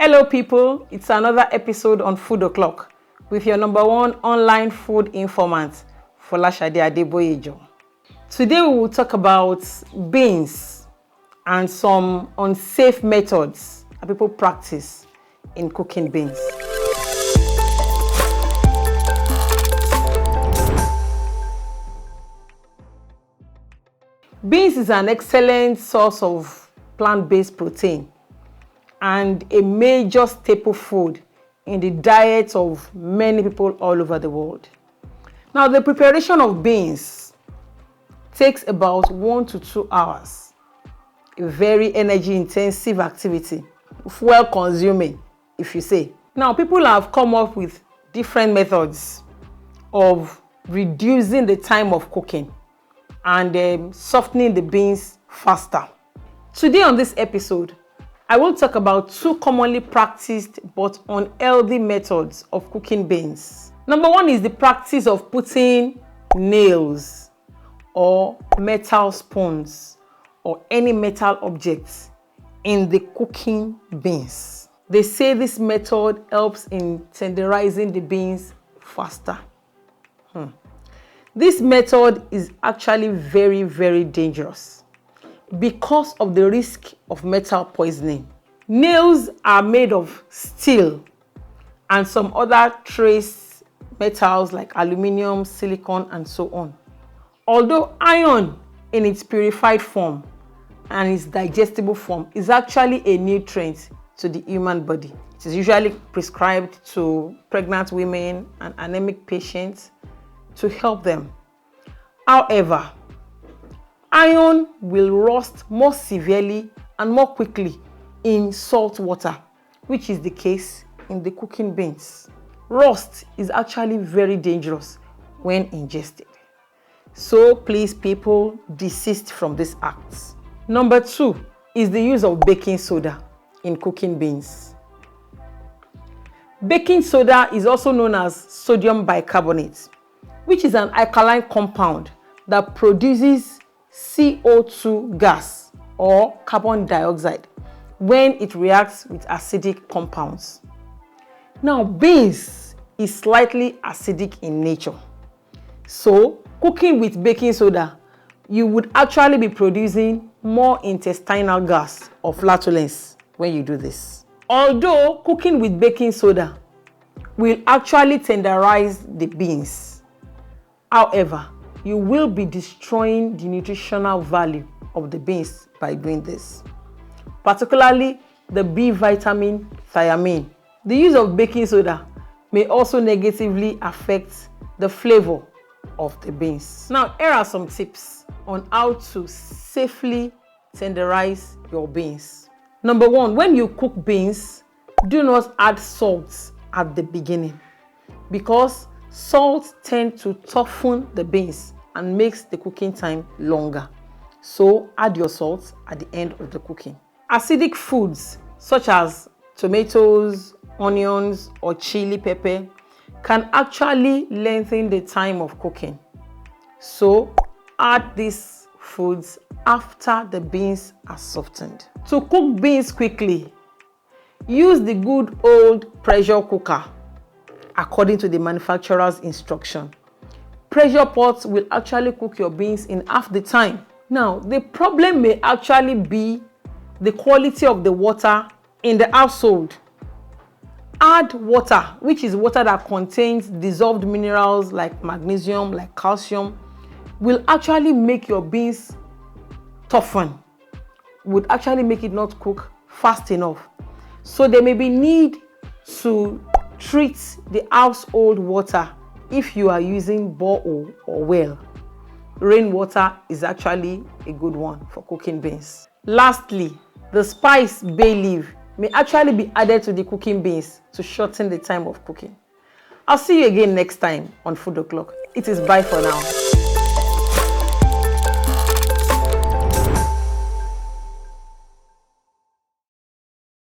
Hello people, it's another episode on Food O'Clock with your number one online food informant, Folashade Adeboyejo. Today we will talk about beans and some unsafe methods that people practice in cooking beans. Beans is an excellent source of plant-based protein and a major staple food in the diet of many people all over the world. Now, the preparation of beans takes about 1 to 2 hours. A very energy-intensive activity, fuel consuming, if you say. Now, people have come up with different methods of reducing the time of cooking and softening the beans faster. Today on this episode, I will talk about 2 commonly practiced but unhealthy methods of cooking beans. Number 1 is the practice of putting nails or metal spoons or any metal objects in the cooking beans. They say this method helps in tenderizing the beans faster. This method is actually very, very dangerous because of the risk of metal poisoning. Nails are made of steel and some other trace metals like aluminum, silicon, and so on. Although iron in its purified form and its digestible form is actually a nutrient to the human body. It is usually prescribed to pregnant women and anemic patients to help them. However, iron will rust more severely and more quickly in salt water, which is the case in the cooking beans. Rust is actually very dangerous when ingested. So please, people, desist from this act. Number 2 is the use of baking soda in cooking beans. Baking soda is also known as sodium bicarbonate, which is an alkaline compound that produces CO2 gas or carbon dioxide when it reacts with acidic compounds. Now, beans is slightly acidic in nature. So, cooking with baking soda, you would actually be producing more intestinal gas or flatulence when you do this. Although cooking with baking soda will actually tenderize the beans, however, you will be destroying the nutritional value of the beans by doing this, particularly the B vitamin thiamine. The use of baking soda may also negatively affect the flavor of the beans. Now, here are some tips on how to safely tenderize your beans. Number 1, when you cook beans, do not add salt at the beginning because salt tends to toughen the beans and makes the cooking time longer. So add your salt at the end of the cooking. Acidic foods such as tomatoes, onions, or chili pepper can actually lengthen the time of cooking. So add these foods after the beans are softened. To cook beans quickly, use the good old pressure cooker according to the manufacturer's instruction. Pressure pots will actually cook your beans in half the time. Now, the problem may actually be the quality of the water in the household. Add water, which is water that contains dissolved minerals like magnesium, like calcium, will actually make your beans toughen, would actually make it not cook fast enough. So there may be need to treat the household water if you are using borehole or well. Rainwater is actually a good one for cooking beans. Lastly, the spice bay leaf may actually be added to the cooking beans to shorten the time of cooking. I'll see you again next time on Food O'Clock. It is bye for now.